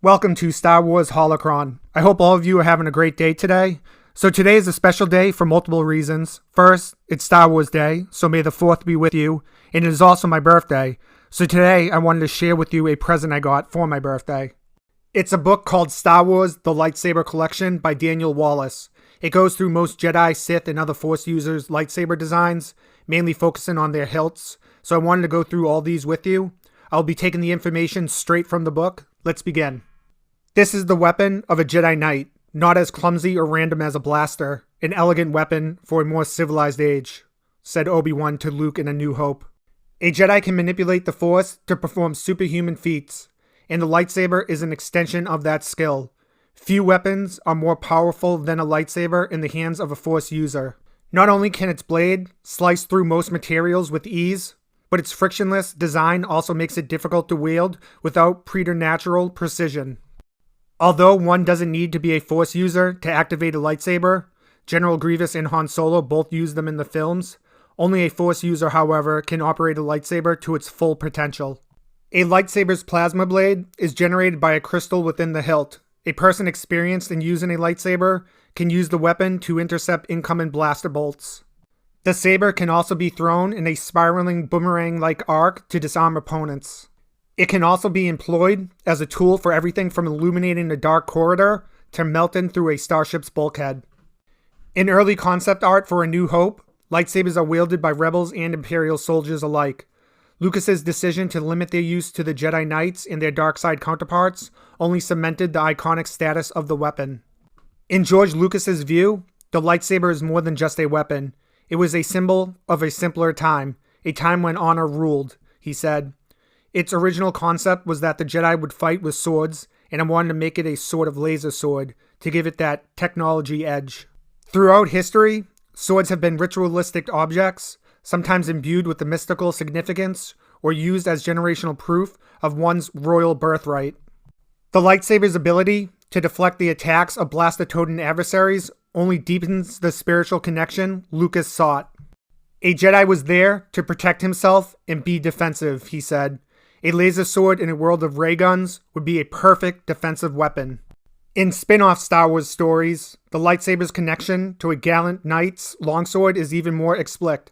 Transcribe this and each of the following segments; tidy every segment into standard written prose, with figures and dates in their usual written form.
Welcome to Star Wars Holocron. I hope all of you are having a great day today. So today is a special day for multiple reasons. First, it's Star Wars Day, so may the 4th be with you, and it is also my birthday. So today I wanted to share with you a present I got for my birthday. It's a book called Star Wars: The Lightsaber Collection by Daniel Wallace. It goes through most Jedi, Sith, and other Force users' lightsaber designs, mainly focusing on their hilts. So I wanted to go through all these with you. I'll be taking the information straight from the book. Let's begin. This is the weapon of a Jedi Knight, not as clumsy or random as a blaster, an elegant weapon for a more civilized age, said Obi Wan to Luke in A New Hope. A Jedi can manipulate the Force to perform superhuman feats, and the lightsaber is an extension of that skill. Few weapons are more powerful than a lightsaber in the hands of a Force user. Not only can its blade slice through most materials with ease, but its frictionless design also makes it difficult to wield without preternatural precision. Although one doesn't need to be a Force user to activate a lightsaber, General Grievous and Han Solo both use them in the films. Only a Force user, however, can operate a lightsaber to its full potential. A lightsaber's plasma blade is generated by a crystal within the hilt. A person experienced in using a lightsaber can use the weapon to intercept incoming blaster bolts. The saber can also be thrown in a spiraling boomerang-like arc to disarm opponents. It can also be employed as a tool for everything from illuminating a dark corridor to melting through a starship's bulkhead. In early concept art for A New Hope, lightsabers are wielded by rebels and Imperial soldiers alike. Lucas's decision to limit their use to the Jedi Knights and their dark side counterparts only cemented the iconic status of the weapon. In George Lucas's view, the lightsaber is more than just a weapon. It was a symbol of a simpler time, a time when honor ruled, he said. Its original concept was that the Jedi would fight with swords, and I wanted to make it a sort of laser sword to give it that technology edge. Throughout history, swords have been ritualistic objects, sometimes imbued with the mystical significance or used as generational proof of one's royal birthright. The lightsaber's ability to deflect the attacks of blaster-toting adversaries only deepens the spiritual connection Lucas sought. A Jedi was there to protect himself and be defensive, he said. A laser sword in a world of ray guns would be a perfect defensive weapon. In spin-off Star Wars stories, the lightsaber's connection to a gallant knight's longsword is even more explicit.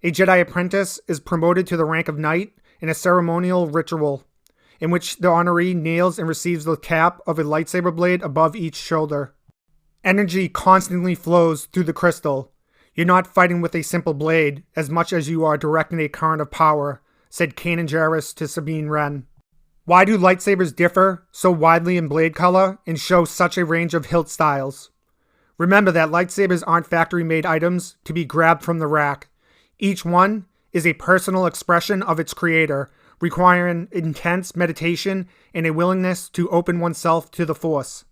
A Jedi apprentice is promoted to the rank of knight in a ceremonial ritual, in which the honoree nails and receives the cap of a lightsaber blade above each shoulder. Energy constantly flows through the crystal. You're not fighting with a simple blade as much as you are directing a current of power, said Kanan Jarrus to Sabine Wren. Why do lightsabers differ so widely in blade color and show such a range of hilt styles? Remember that lightsabers aren't factory-made items to be grabbed from the rack. Each one is a personal expression of its creator, requiring intense meditation and a willingness to open oneself to the Force.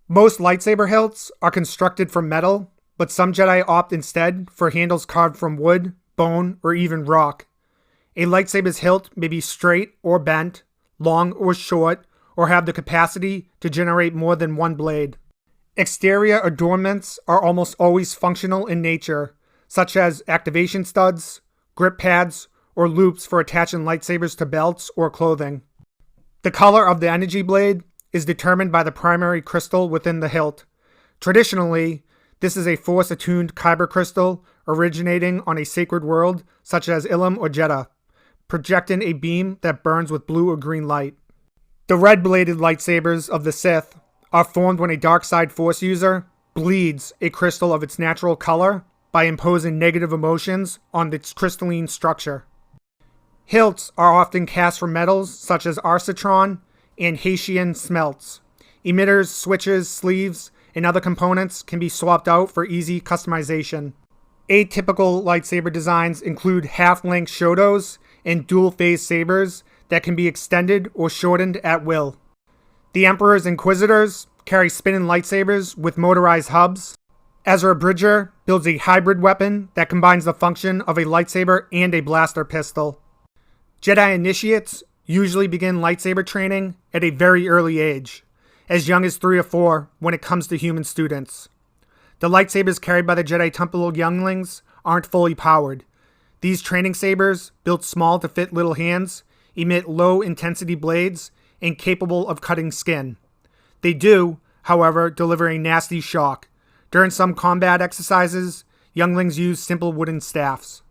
Most lightsaber hilts are constructed from metal, but some Jedi opt instead for handles carved from wood, bone, or even rock. A lightsaber's hilt may be straight or bent, long or short, or have the capacity to generate more than one blade. Exterior adornments are almost always functional in nature, such as activation studs, grip pads, or loops for attaching lightsabers to belts or clothing. The color of the energy blade is determined by the primary crystal within the hilt. Traditionally, this is a Force-attuned kyber crystal originating on a sacred world such as Ilum or Jedha, projecting a beam that burns with blue or green light. The red-bladed lightsabers of the Sith are formed when a dark side Force user bleeds a crystal of its natural color by imposing negative emotions on its crystalline structure. Hilts are often cast from metals such as arsitron and Haitian smelts. Emitters, switches, sleeves, and other components can be swapped out for easy customization. Atypical lightsaber designs include half-length shotos and dual-phase sabers that can be extended or shortened at will. The Emperor's Inquisitors carry spinning lightsabers with motorized hubs. Ezra Bridger builds a hybrid weapon that combines the function of a lightsaber and a blaster pistol. Jedi initiates usually begin lightsaber training at a very early age, as young as 3 or 4 when it comes to human students. The lightsabers carried by the Jedi Temple younglings aren't fully powered. These training sabers, built small to fit little hands, emit low-intensity blades and capable of cutting skin. They do, however, deliver a nasty shock. During some combat exercises, younglings use simple wooden staffs.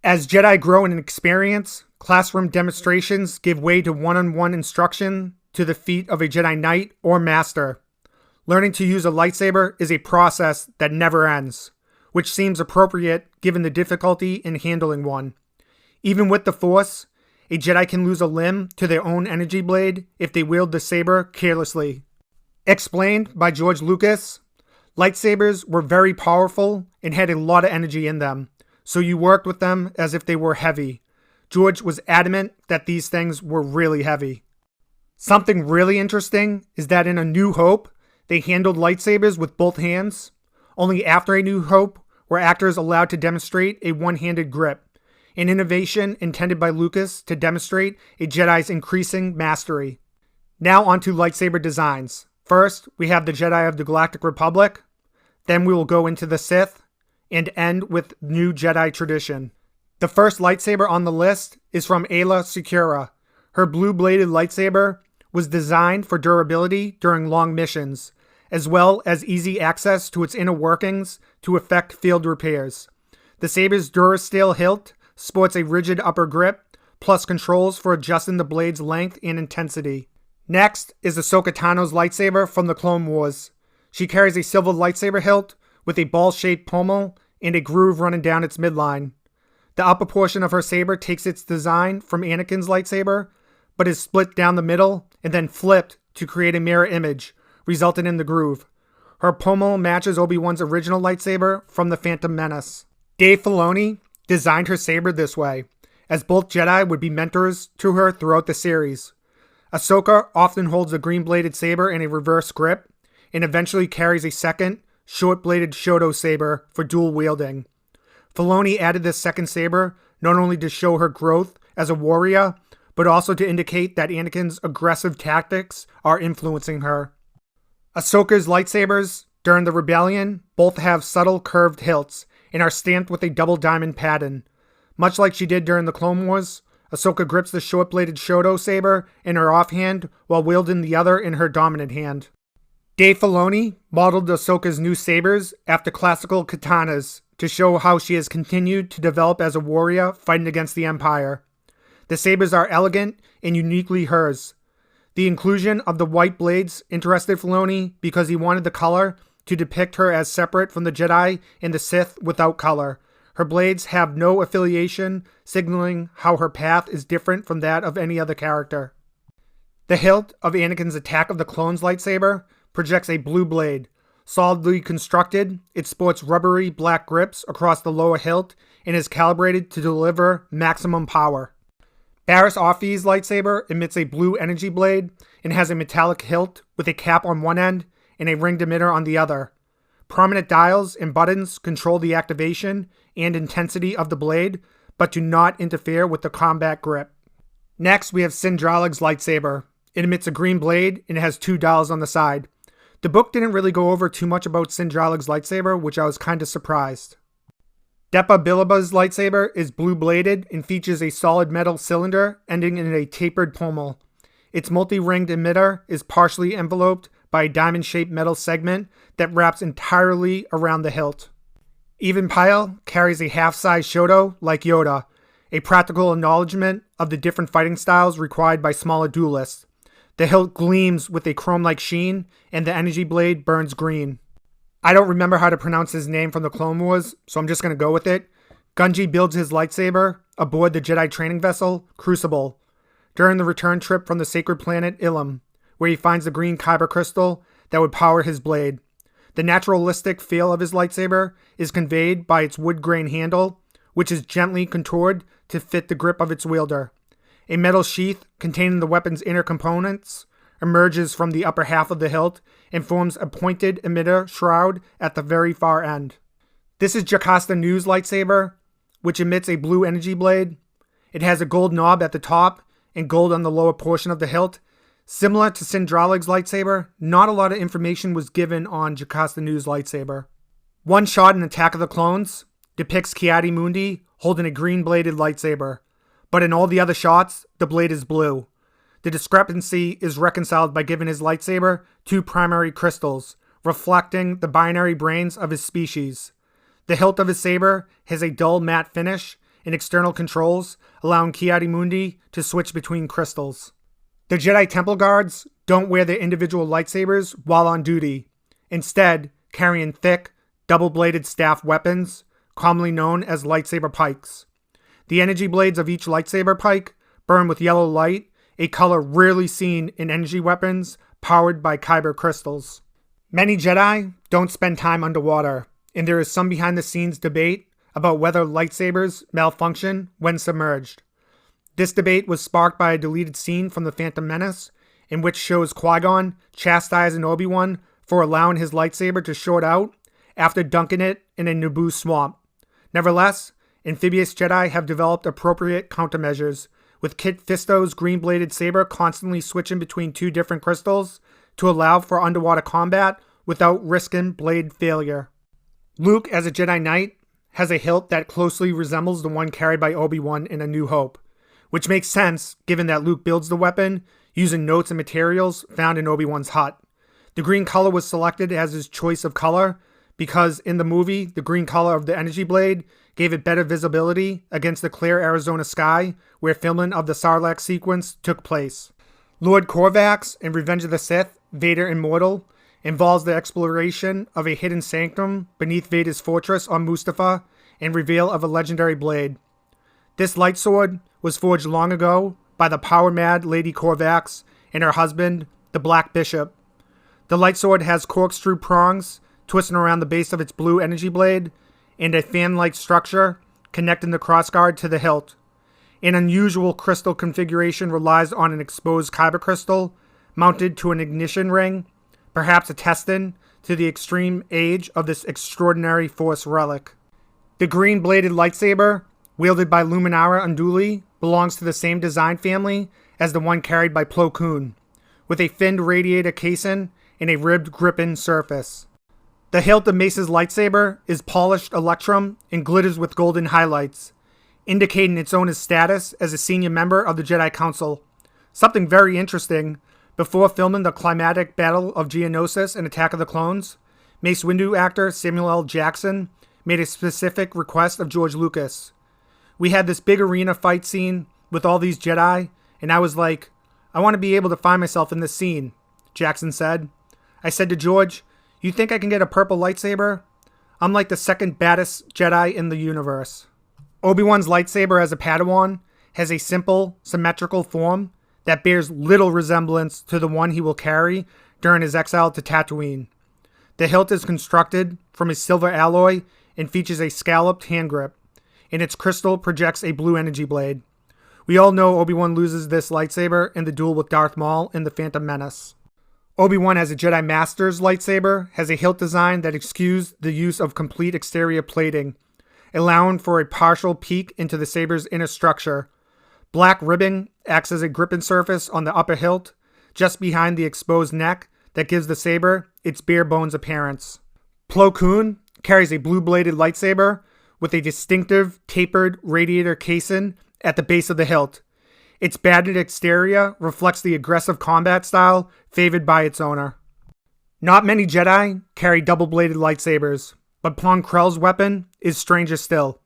As Jedi grow in experience, classroom demonstrations give way to one-on-one instruction to the feat of a Jedi Knight or Master. Learning to use a lightsaber is a process that never ends, which seems appropriate given the difficulty in handling one. Even with the Force, a Jedi can lose a limb to their own energy blade if they wield the saber carelessly. Explained by George Lucas, lightsabers were very powerful and had a lot of energy in them, so you worked with them as if they were heavy. George was adamant that these things were really heavy. Something really interesting is that in A New Hope, they handled lightsabers with both hands. Only after A New Hope were actors allowed to demonstrate a one-handed grip, an innovation intended by Lucas to demonstrate a Jedi's increasing mastery. Now onto lightsaber designs. First, we have the Jedi of the Galactic Republic. Then we will go into the Sith, and end with new Jedi tradition. The first lightsaber on the list is from Aayla Secura. Her blue-bladed lightsaber was designed for durability during long missions, as well as easy access to its inner workings to effect field repairs. The saber's Durasteel hilt sports a rigid upper grip, plus controls for adjusting the blade's length and intensity. Next is Ahsoka Tano's lightsaber from the Clone Wars. She carries a silver lightsaber hilt with a ball-shaped pommel and a groove running down its midline. The upper portion of her saber takes its design from Anakin's lightsaber, but is split down the middle and then flipped to create a mirror image, resulting in the groove. Her pommel matches Obi Wan's original lightsaber from The Phantom Menace. Dave Filoni designed her saber this way, as both Jedi would be mentors to her throughout the series. Ahsoka often holds a green-bladed saber in a reverse grip, and eventually carries a second, short-bladed Shoto saber for dual wielding. Filoni added this second saber not only to show her growth as a warrior, but also to indicate that Anakin's aggressive tactics are influencing her. Ahsoka's lightsabers, during the Rebellion, both have subtle curved hilts and are stamped with a double diamond pattern. Much like she did during the Clone Wars, Ahsoka grips the short-bladed Shoto saber in her offhand while wielding the other in her dominant hand. Dave Filoni modeled Ahsoka's new sabers after classical katanas to show how she has continued to develop as a warrior fighting against the Empire. The sabers are elegant and uniquely hers. The inclusion of the white blades interested Filoni because he wanted the color to depict her as separate from the Jedi and the Sith without color. Her blades have no affiliation, signaling how her path is different from that of any other character. The hilt of Anakin's Attack of the Clones lightsaber projects a blue blade. Solidly constructed, it sports rubbery black grips across the lower hilt and is calibrated to deliver maximum power. Barriss Offee's lightsaber emits a blue energy blade and has a metallic hilt with a cap on one end and a ringed emitter on the other. Prominent dials and buttons control the activation and intensity of the blade, but do not interfere with the combat grip. Next, we have Sindralig's lightsaber. It emits a green blade and it has two dials on the side. The book didn't really go over too much about Sindralig's lightsaber, which I was kind of surprised. Depa Billab's lightsaber is blue-bladed and features a solid metal cylinder ending in a tapered pommel. Its multi-ringed emitter is partially enveloped by a diamond-shaped metal segment that wraps entirely around the hilt. Even Pyle carries a half-size Shoto like Yoda, a practical acknowledgement of the different fighting styles required by smaller duelists. The hilt gleams with a chrome-like sheen, and the energy blade burns green. I don't remember how to pronounce his name from the Clone Wars, so I'm just going to go with it. Gungi builds his lightsaber aboard the Jedi training vessel, Crucible, during the return trip from the sacred planet Ilum, where he finds the green kyber crystal that would power his blade. The naturalistic feel of his lightsaber is conveyed by its wood grain handle, which is gently contoured to fit the grip of its wielder. A metal sheath containing the weapon's inner components emerges from the upper half of the hilt and forms a pointed emitter shroud at the very far end. This is Jocasta Nu's lightsaber, which emits a blue energy blade. It has a gold knob at the top and gold on the lower portion of the hilt. Similar to Sindralig's lightsaber, not a lot of information was given on Jocasta Nu's lightsaber. One shot in Attack of the Clones depicts Ki-Adi Mundi holding a green-bladed lightsaber, but in all the other shots, the blade is blue. The discrepancy is reconciled by giving his lightsaber two primary crystals, reflecting the binary brains of his species. The hilt of his saber has a dull matte finish and external controls, allowing Ki-Adi-Mundi to switch between crystals. The Jedi Temple Guards don't wear their individual lightsabers while on duty, instead carrying thick, double-bladed staff weapons, commonly known as lightsaber pikes. The energy blades of each lightsaber pike burn with yellow light, a color rarely seen in energy weapons powered by kyber crystals. Many Jedi don't spend time underwater, and there is some behind-the-scenes debate about whether lightsabers malfunction when submerged. This debate was sparked by a deleted scene from The Phantom Menace, in which shows Qui-Gon chastising Obi Wan for allowing his lightsaber to short out after dunking it in a Naboo swamp. Nevertheless, amphibious Jedi have developed appropriate countermeasures, with Kit Fisto's green-bladed saber constantly switching between two different crystals to allow for underwater combat without risking blade failure. Luke, as a Jedi Knight, has a hilt that closely resembles the one carried by Obi Wan in A New Hope, which makes sense given that Luke builds the weapon using notes and materials found in Obi Wan's hut. The green color was selected as his choice of color because in the movie, the green color of the energy blade gave it better visibility against the clear Arizona sky where filming of the Sarlacc sequence took place. Lord Corvax in Revenge of the Sith, Vader Immortal, involves the exploration of a hidden sanctum beneath Vader's fortress on Mustafar and reveal of a legendary blade. This light sword was forged long ago by the power-mad Lady Corvax and her husband, the Black Bishop. The light sword has corkscrew prongs twisting around the base of its blue energy blade and a fan-like structure connecting the crossguard to the hilt. An unusual crystal configuration relies on an exposed kyber crystal mounted to an ignition ring, perhaps attesting to the extreme age of this extraordinary Force relic. The green-bladed lightsaber, wielded by Luminara Unduli, belongs to the same design family as the one carried by Plo Koon, with a finned radiator casing and a ribbed gripping surface. The hilt of Mace's lightsaber is polished electrum and glitters with golden highlights, indicating its owner's status as a senior member of the Jedi Council. Something very interesting, before filming the climatic battle of Geonosis and Attack of the Clones, Mace Windu actor Samuel L. Jackson made a specific request of George Lucas. We had this big arena fight scene with all these Jedi, and I was like, I want to be able to find myself in this scene, Jackson said. I said to George, you think I can get a purple lightsaber? I'm like the second baddest Jedi in the universe. Obi-Wan's lightsaber as a Padawan has a simple, symmetrical form that bears little resemblance to the one he will carry during his exile to Tatooine. The hilt is constructed from a silver alloy and features a scalloped hand grip, and its crystal projects a blue energy blade. We all know Obi-Wan loses this lightsaber in the duel with Darth Maul in The Phantom Menace. Obi-Wan as a Jedi Master's lightsaber has a hilt design that excused the use of complete exterior plating, allowing for a partial peek into the saber's inner structure. Black ribbing acts as a gripping surface on the upper hilt, just behind the exposed neck that gives the saber its bare bones appearance. Plo Koon carries a blue-bladed lightsaber with a distinctive tapered radiator casing at the base of the hilt. Its battered exterior reflects the aggressive combat style favored by its owner. Not many Jedi carry double-bladed lightsabers, but Pong Krell's weapon is stranger still.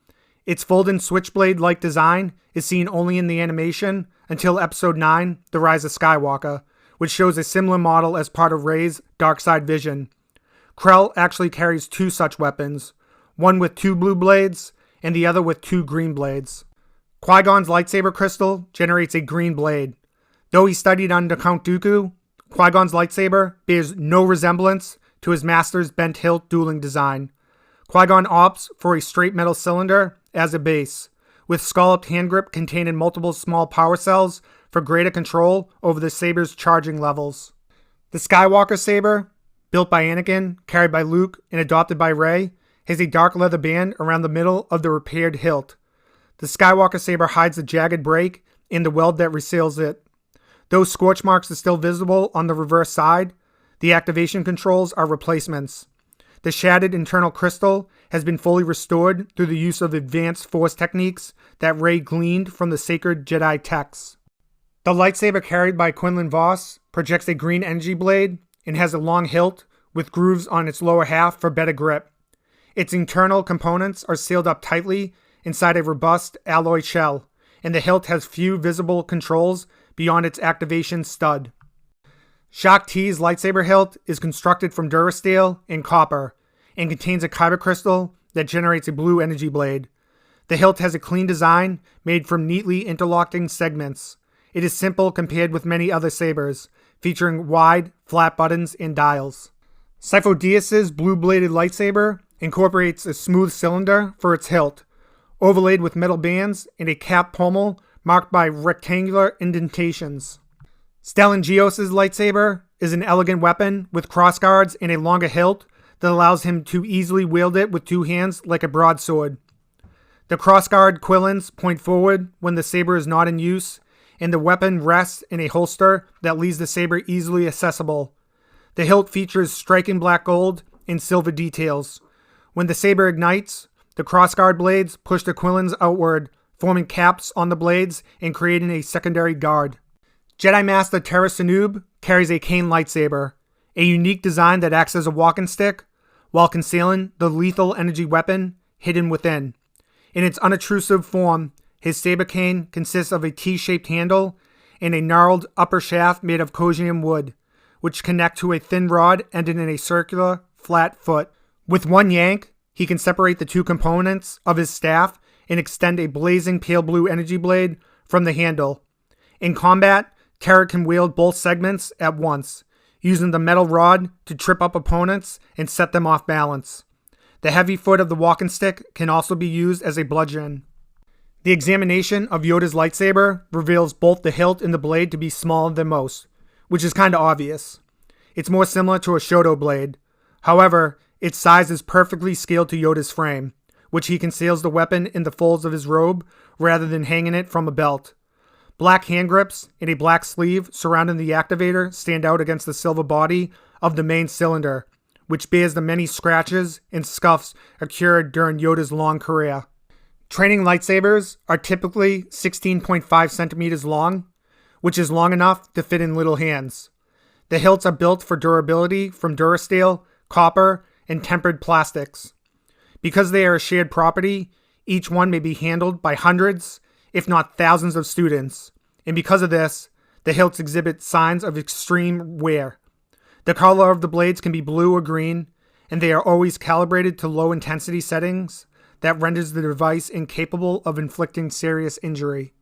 Its folding switchblade-like design is seen only in the animation until Episode 9, The Rise of Skywalker, which shows a similar model as part of Rey's dark side vision. Krell actually carries two such weapons, one with two blue blades and the other with two green blades. Qui-Gon's lightsaber crystal generates a green blade. Though he studied under Count Dooku, Qui-Gon's lightsaber bears no resemblance to his master's bent hilt dueling design. Qui-Gon opts for a straight metal cylinder as a base, with scalloped hand grip containing multiple small power cells for greater control over the saber's charging levels. The Skywalker saber, built by Anakin, carried by Luke, and adopted by Rey, has a dark leather band around the middle of the repaired hilt. The Skywalker saber hides the jagged break in the weld that reseals it. Though scorch marks are still visible on the reverse side, the activation controls are replacements. The shattered internal crystal has been fully restored through the use of advanced force techniques that Rey gleaned from the sacred Jedi texts. The lightsaber carried by Quinlan Voss projects a green energy blade and has a long hilt with grooves on its lower half for better grip. Its internal components are sealed up tightly inside a robust alloy shell, and the hilt has few visible controls beyond its activation stud. Shaak Ti's lightsaber hilt is constructed from durasteel and copper and contains a kyber crystal that generates a blue energy blade. The hilt has a clean design made from neatly interlocking segments. It is simple compared with many other sabers, featuring wide, flat buttons and dials. Sifo-Dyas's blue-bladed lightsaber incorporates a smooth cylinder for its hilt, overlaid with metal bands and a cap pommel marked by rectangular indentations. Stellan Gios's lightsaber is an elegant weapon with crossguards and a longer hilt that allows him to easily wield it with two hands like a broadsword. The crossguard quillins point forward when the saber is not in use, and the weapon rests in a holster that leaves the saber easily accessible. The hilt features striking black gold and silver details. When the saber ignites, the crossguard blades push the quillins outward, forming caps on the blades and creating a secondary guard. Jedi Master Tera Sinub carries a cane lightsaber, a unique design that acts as a walking stick while concealing the lethal energy weapon hidden within. In its unobtrusive form, his saber cane consists of a T-shaped handle and a gnarled upper shaft made of Kojim wood, which connect to a thin rod ending in a circular, flat foot. With one yank, he can separate the two components of his staff and extend a blazing pale blue energy blade from the handle. In combat, Tera can wield both segments at once, using the metal rod to trip up opponents and set them off balance. The heavy foot of the walking stick can also be used as a bludgeon. The examination of Yoda's lightsaber reveals both the hilt and the blade to be smaller than most, which is kinda obvious. It's more similar to a Shoto blade. However, its size is perfectly scaled to Yoda's frame, which he conceals the weapon in the folds of his robe rather than hanging it from a belt. Black hand grips and a black sleeve surrounding the activator stand out against the silver body of the main cylinder, which bears the many scratches and scuffs occurred during Yoda's long career. Training lightsabers are typically 16.5 centimeters long, which is long enough to fit in little hands. The hilts are built for durability from durasteel, copper, and tempered plastics. Because they are a shared property, each one may be handled by hundreds, if not thousands of students, and because of this, the hilts exhibit signs of extreme wear. The color of the blades can be blue or green, and they are always calibrated to low intensity settings that renders the device incapable of inflicting serious injury.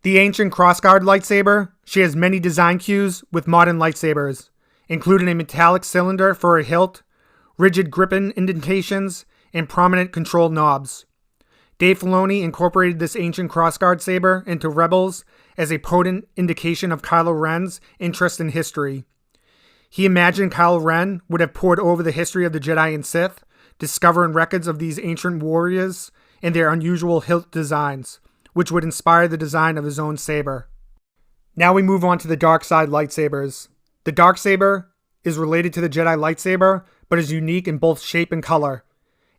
The ancient crossguard lightsaber shares many design cues with modern lightsabers, including a metallic cylinder for a hilt, rigid gripping indentations, and prominent control knobs. Dave Filoni incorporated this ancient crossguard saber into Rebels as a potent indication of Kylo Ren's interest in history. He imagined Kylo Ren would have pored over the history of the Jedi and Sith, discovering records of these ancient warriors and their unusual hilt designs, which would inspire the design of his own saber. Now we move on to the dark side lightsabers. The darksaber is related to the Jedi lightsaber, but is unique in both shape and color.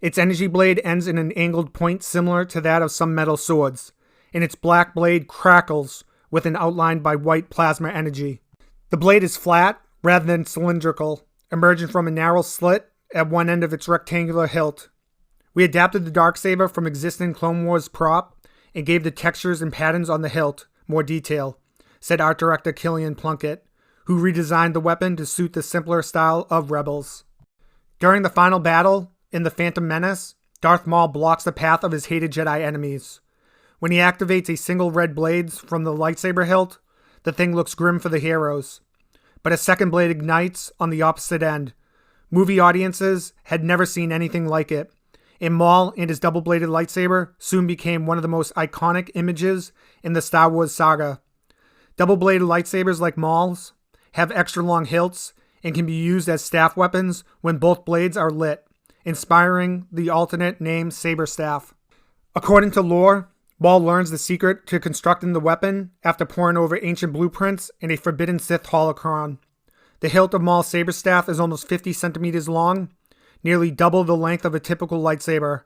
Its energy blade ends in an angled point similar to that of some metal swords, and its black blade crackles with an outline by white plasma energy. The blade is flat rather than cylindrical, emerging from a narrow slit at one end of its rectangular hilt. We adapted the darksaber from existing Clone Wars prop and gave the textures and patterns on the hilt more detail, said art director Killian Plunkett, who redesigned the weapon to suit the simpler style of Rebels. During the final battle, in The Phantom Menace, Darth Maul blocks the path of his hated Jedi enemies. When he activates a single red blades from the lightsaber hilt, the thing looks grim for the heroes. But a second blade ignites on the opposite end. Movie audiences had never seen anything like it, and Maul and his double-bladed lightsaber soon became one of the most iconic images in the Star Wars saga. Double-bladed lightsabers like Maul's have extra long hilts and can be used as staff weapons when both blades are lit, inspiring the alternate name Saber Staff. According to lore, Maul learns the secret to constructing the weapon after poring over ancient blueprints in a forbidden Sith holocron. The hilt of Maul's saber staff is almost 50 centimeters long, nearly double the length of a typical lightsaber,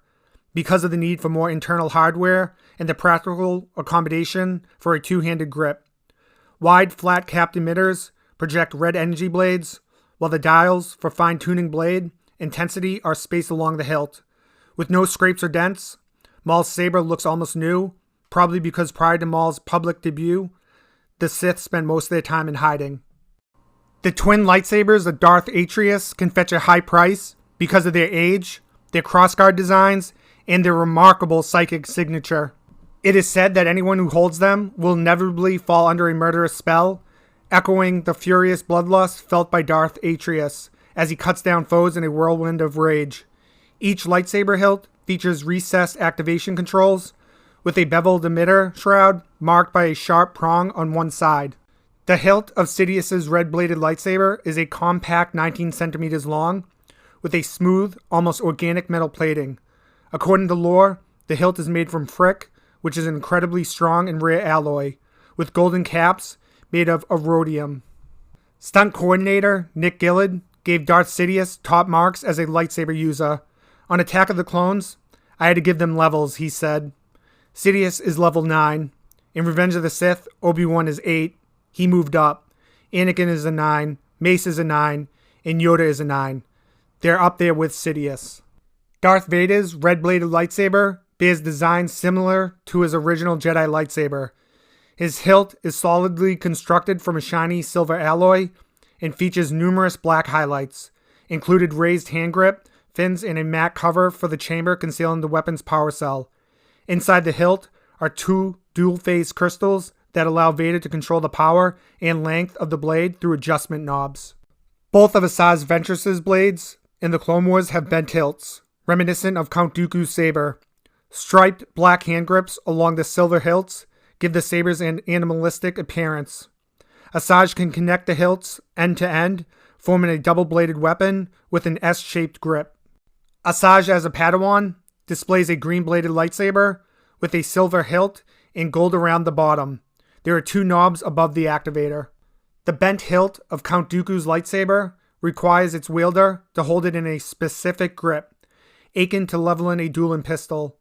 because of the need for more internal hardware and the practical accommodation for a two-handed grip. Wide, flat-capped emitters project red energy blades, while the dials for fine-tuning blade intensity are spaced along the hilt. With no scrapes or dents, Maul's saber looks almost new, probably because prior to Maul's public debut, the Sith spent most of their time in hiding. The twin lightsabers of Darth Atreus can fetch a high price because of their age, their crossguard designs, and their remarkable psychic signature. It is said that anyone who holds them will inevitably fall under a murderous spell, echoing the furious bloodlust felt by Darth Atreus as he cuts down foes in a whirlwind of rage. Each lightsaber hilt features recessed activation controls, with a beveled emitter shroud marked by a sharp prong on one side. The hilt of Sidious's red-bladed lightsaber is a compact 19 centimeters long, with a smooth, almost organic metal plating. According to lore, the hilt is made from frick, which is an incredibly strong and rare alloy, with golden caps made of rhodium. Stunt coordinator Nick Gillard gave Darth Sidious top marks as a lightsaber user. On Attack of the Clones, I had to give them levels, he said. Sidious is level 9. In Revenge of the Sith, Obi Wan is 8. He moved up. Anakin is a 9. Mace is a 9. And Yoda is a 9. They're up there with Sidious. Darth Vader's red-bladed lightsaber bears designs similar to his original Jedi lightsaber. His hilt is solidly constructed from a shiny silver alloy and features numerous black highlights, included raised hand grip, fins, and a matte cover for the chamber concealing the weapon's power cell. Inside the hilt are 2 dual-phase crystals that allow Vader to control the power and length of the blade through adjustment knobs. Both of Asajj Ventress's blades in the Clone Wars have bent hilts, reminiscent of Count Dooku's saber. Striped black hand grips along the silver hilts give the sabers an animalistic appearance. Asajj can connect the hilts end to end, forming a double-bladed weapon with an S-shaped grip. Asajj, as a Padawan, displays a green-bladed lightsaber with a silver hilt and gold around the bottom. There are 2 knobs above the activator. The bent hilt of Count Dooku's lightsaber requires its wielder to hold it in a specific grip, akin to leveling a dueling pistol.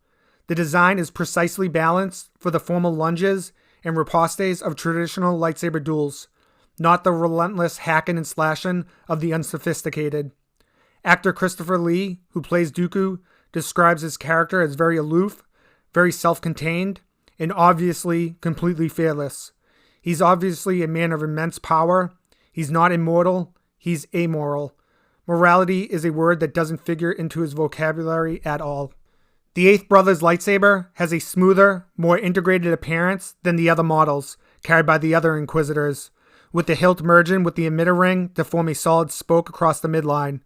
The design is precisely balanced for the formal lunges and ripostes of traditional lightsaber duels, not the relentless hacking and slashing of the unsophisticated. Actor Christopher Lee, who plays Dooku, describes his character as very aloof, very self-contained, and obviously completely fearless. He's obviously a man of immense power. He's not immortal, he's amoral. Morality is a word that doesn't figure into his vocabulary at all. The Eighth Brother's lightsaber has a smoother, more integrated appearance than the other models carried by the other Inquisitors, with the hilt merging with the emitter ring to form a solid spoke across the midline.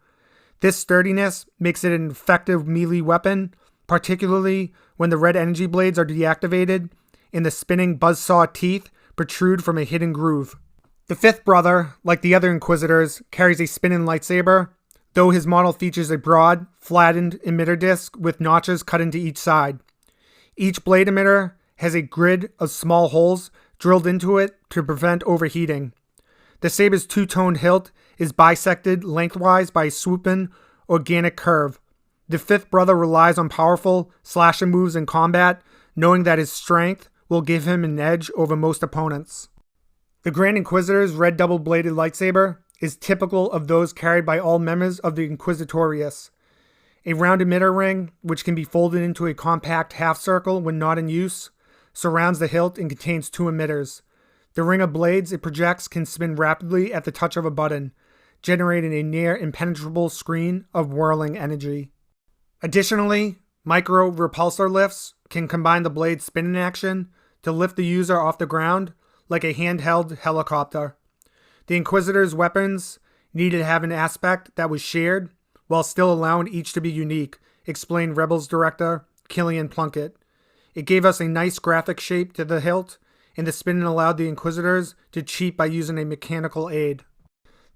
This sturdiness makes it an effective melee weapon, particularly when the red energy blades are deactivated and the spinning buzzsaw teeth protrude from a hidden groove. The Fifth Brother, like the other Inquisitors, carries a spinning lightsaber, though his model features a broad, flattened emitter disc with notches cut into each side. Each blade emitter has a grid of small holes drilled into it to prevent overheating. The saber's 2-toned hilt is bisected lengthwise by a swooping, organic curve. The Fifth Brother relies on powerful slashing moves in combat, knowing that his strength will give him an edge over most opponents. The Grand Inquisitor's red double-bladed lightsaber is typical of those carried by all members of the Inquisitorius. A round emitter ring, which can be folded into a compact half circle when not in use, surrounds the hilt and contains 2 emitters. The ring of blades it projects can spin rapidly at the touch of a button, generating a near impenetrable screen of whirling energy. Additionally, micro repulsor lifts can combine the blade's spinning action to lift the user off the ground like a handheld helicopter. The Inquisitor's weapons needed to have an aspect that was shared while still allowing each to be unique, explained Rebels director Killian Plunkett. It gave us a nice graphic shape to the hilt, and the spinning allowed the Inquisitors to cheat by using a mechanical aid.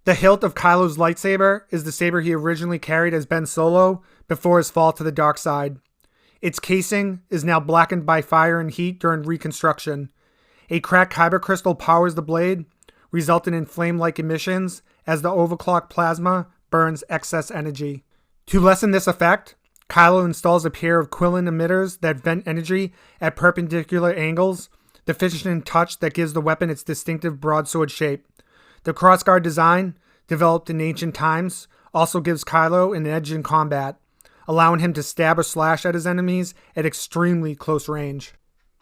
The hilt of Kylo's lightsaber is the saber he originally carried as Ben Solo before his fall to the dark side. Its casing is now blackened by fire and heat during reconstruction. A cracked kyber crystal powers the blade, resulting in flame-like emissions as the overclocked plasma burns excess energy. To lessen this effect, Kylo installs a pair of Quillen emitters that vent energy at perpendicular angles the finishing touch that gives the weapon its distinctive broadsword shape. The crossguard design, developed in ancient times, also gives Kylo an edge in combat, allowing him to stab or slash at his enemies at extremely close range.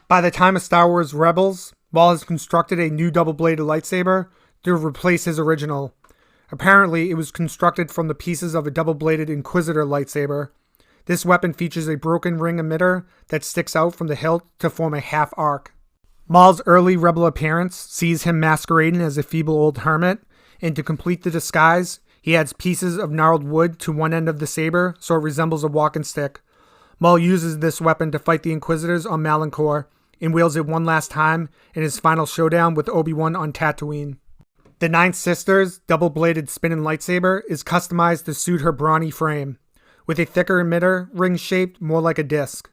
By the time of Star Wars Rebels, Maul has constructed a new double-bladed lightsaber to replace his original. Apparently, it was constructed from the pieces of a double-bladed Inquisitor lightsaber. This weapon features a broken ring emitter that sticks out from the hilt to form a half arc. Maul's early Rebel appearance sees him masquerading as a feeble old hermit, and to complete the disguise, he adds pieces of gnarled wood to one end of the saber so it resembles a walking stick. Maul uses this weapon to fight the Inquisitors on Malachor, and wields it one last time in his final showdown with Obi Wan on Tatooine. The Ninth Sister's double-bladed spinning lightsaber is customized to suit her brawny frame, with a thicker emitter ring shaped more like a disc.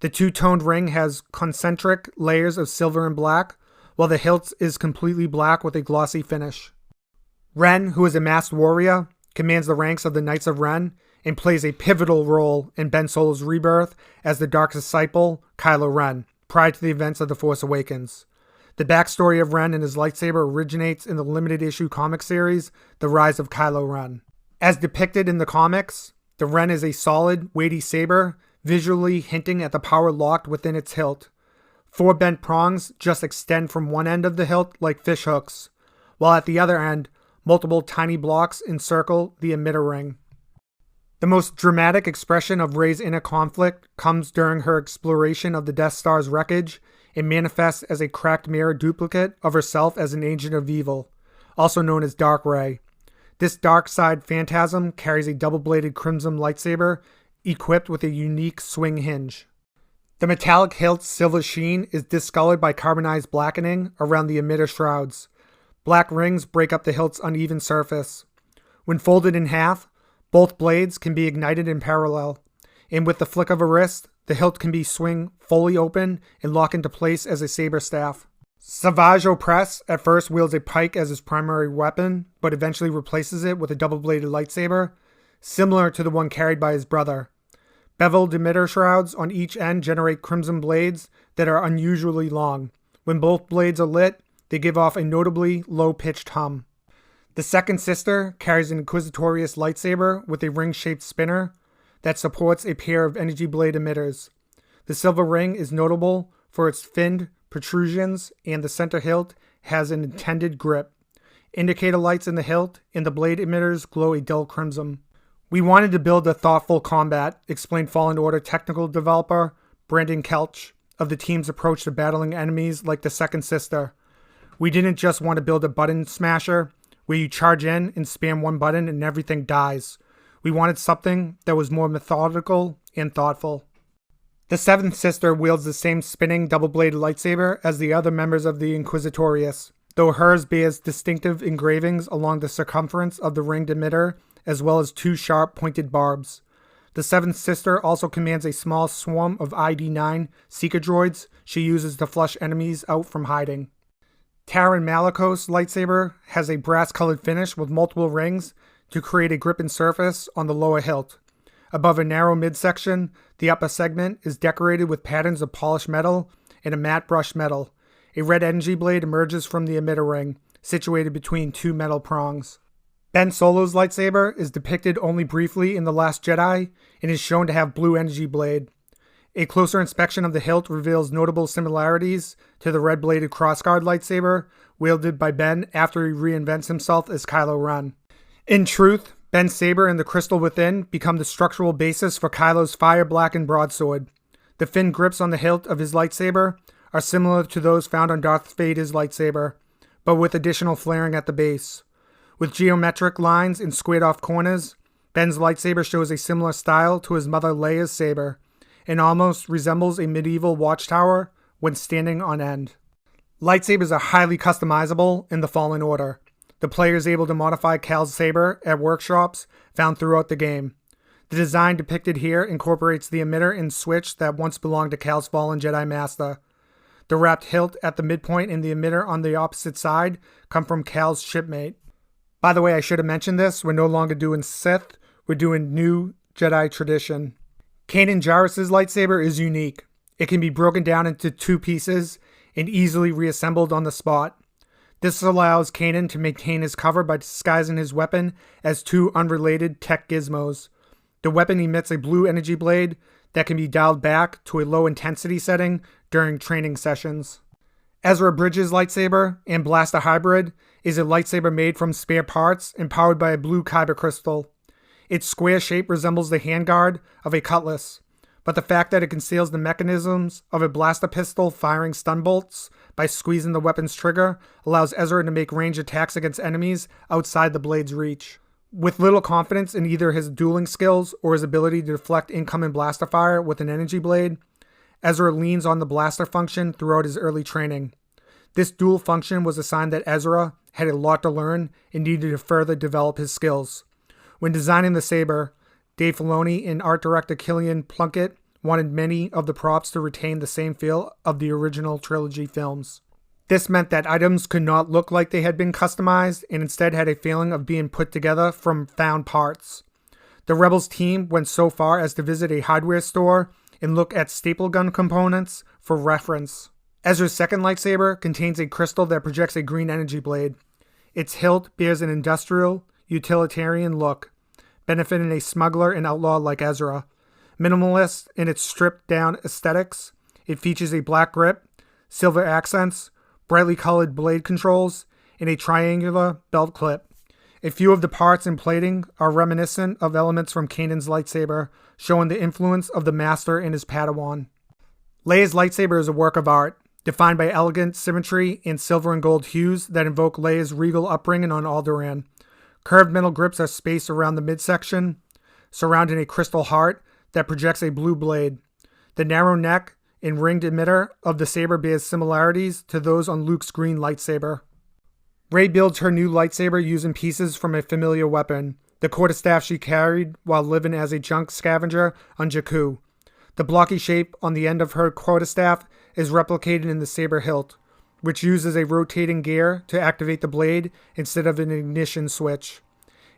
The two-toned ring has concentric layers of silver and black, while the hilt is completely black with a glossy finish. Ren, who is a masked warrior, commands the ranks of the Knights of Ren and plays a pivotal role in Ben Solo's rebirth as the Dark Disciple, Kylo Ren, prior to the events of The Force Awakens. The backstory of Ren and his lightsaber originates in the limited issue comic series, The Rise of Kylo Ren. As depicted in the comics, the Ren is a solid, weighty saber, visually hinting at the power locked within its hilt. 4 bent prongs just extend from one end of the hilt like fish hooks, while at the other end, multiple tiny blocks encircle the emitter ring. The most dramatic expression of Rey's inner conflict comes during her exploration of the Death Star's wreckage and manifests as a cracked mirror duplicate of herself as an agent of evil, also known as Dark Rey. This dark side phantasm carries a double-bladed crimson lightsaber equipped with a unique swing hinge. The metallic hilt's silver sheen is discolored by carbonized blackening around the emitter shrouds. Black rings break up the hilt's uneven surface. When folded in half, both blades can be ignited in parallel, and with the flick of a wrist, the hilt can be swung fully open and lock into place as a saber staff. Savage Opress at first wields a pike as his primary weapon, but eventually replaces it with a double-bladed lightsaber, similar to the one carried by his brother. Beveled emitter shrouds on each end generate crimson blades that are unusually long. When both blades are lit, they give off a notably low-pitched hum. The second sister carries an Inquisitorious lightsaber with a ring-shaped spinner that supports a pair of energy blade emitters. The silver ring is notable for its finned protrusions, and the center hilt has an intended grip. Indicator lights in the hilt and the blade emitters glow a dull crimson. "We wanted to build a thoughtful combat," explained Fallen Order technical developer Brandon Kelch of the team's approach to battling enemies like the Second Sister. "We didn't just want to build a button smasher where you charge in and spam one button and everything dies. We wanted something that was more methodical and thoughtful." The Seventh Sister wields the same spinning double-bladed lightsaber as the other members of the Inquisitorious, though hers bears distinctive engravings along the circumference of the ringed emitter, as well as 2 sharp, pointed barbs. The Seventh Sister also commands a small swarm of ID-9 Seeker droids she uses to flush enemies out from hiding. Taron Malakos' lightsaber has a brass-colored finish with multiple rings to create a gripping surface on the lower hilt. Above a narrow midsection, the upper segment is decorated with patterns of polished metal and a matte brushed metal. A red energy blade emerges from the emitter ring, situated between 2 metal prongs. Ben Solo's lightsaber is depicted only briefly in The Last Jedi and is shown to have blue energy blade. A closer inspection of the hilt reveals notable similarities to the red-bladed crossguard lightsaber wielded by Ben after he reinvents himself as Kylo Ren. In truth, Ben's saber and the crystal within become the structural basis for Kylo's fire-blackened broadsword. The fin grips on the hilt of his lightsaber are similar to those found on Darth Vader's lightsaber, but with additional flaring at the base. With geometric lines and squared-off corners, Ben's lightsaber shows a similar style to his mother Leia's saber, and almost resembles a medieval watchtower when standing on end. Lightsabers are highly customizable in the Fallen Order. The player is able to modify Cal's saber at workshops found throughout the game. The design depicted here incorporates the emitter and switch that once belonged to Cal's fallen Jedi Master. The wrapped hilt at the midpoint and the emitter on the opposite side come from Cal's shipmate. By the way, I should have mentioned this, we're no longer doing Sith, we're doing new Jedi tradition. Kanan Jarrus' lightsaber is unique. It can be broken down into 2 pieces and easily reassembled on the spot. This allows Kanan to maintain his cover by disguising his weapon as two unrelated tech gizmos. The weapon emits a blue energy blade that can be dialed back to a low intensity setting during training sessions. Ezra Bridges' lightsaber and Blaster Hybrid is a lightsaber made from spare parts and powered by a blue kyber crystal. Its square shape resembles the handguard of a cutlass, but the fact that it conceals the mechanisms of a blaster pistol firing stun bolts by squeezing the weapon's trigger allows Ezra to make ranged attacks against enemies outside the blade's reach. With little confidence in either his dueling skills or his ability to deflect incoming blaster fire with an energy blade, Ezra leans on the blaster function throughout his early training. This dual function was a sign that Ezra had a lot to learn and needed to further develop his skills. When designing the saber, Dave Filoni and art director Killian Plunkett wanted many of the props to retain the same feel of the original trilogy films. This meant that items could not look like they had been customized and instead had a feeling of being put together from found parts. The Rebels team went so far as to visit a hardware store and look at staple gun components for reference. Ezra's second lightsaber contains a crystal that projects a green energy blade. Its hilt bears an industrial, utilitarian look, benefiting a smuggler and outlaw like Ezra. Minimalist in its stripped-down aesthetics, it features a black grip, silver accents, brightly colored blade controls, and a triangular belt clip. A few of the parts and plating are reminiscent of elements from Kanan's lightsaber, showing the influence of the Master and his Padawan. Leia's lightsaber is a work of art, defined by elegant symmetry and silver and gold hues that invoke Leia's regal upbringing on Alderaan. Curved metal grips are spaced around the midsection, surrounding a crystal heart that projects a blue blade. The narrow neck and ringed emitter of the saber bears similarities to those on Luke's green lightsaber. Rey builds her new lightsaber using pieces from a familiar weapon, the quarterstaff she carried while living as a junk scavenger on Jakku. The blocky shape on the end of her quarterstaff is replicated in the saber hilt, which uses a rotating gear to activate the blade instead of an ignition switch.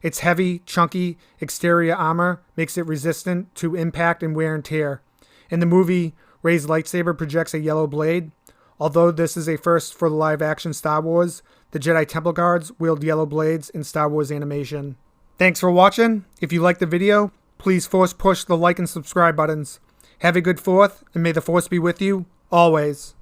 Its heavy, chunky exterior armor makes it resistant to impact and wear and tear. In the movie, Rey's lightsaber projects a yellow blade. Although this is a first for the live-action Star Wars, the Jedi Temple Guards wield yellow blades in Star Wars animation. Thanks for watching. If you liked the video, please force push the like and subscribe buttons. Have a good 4th, and may the Force be with you, always.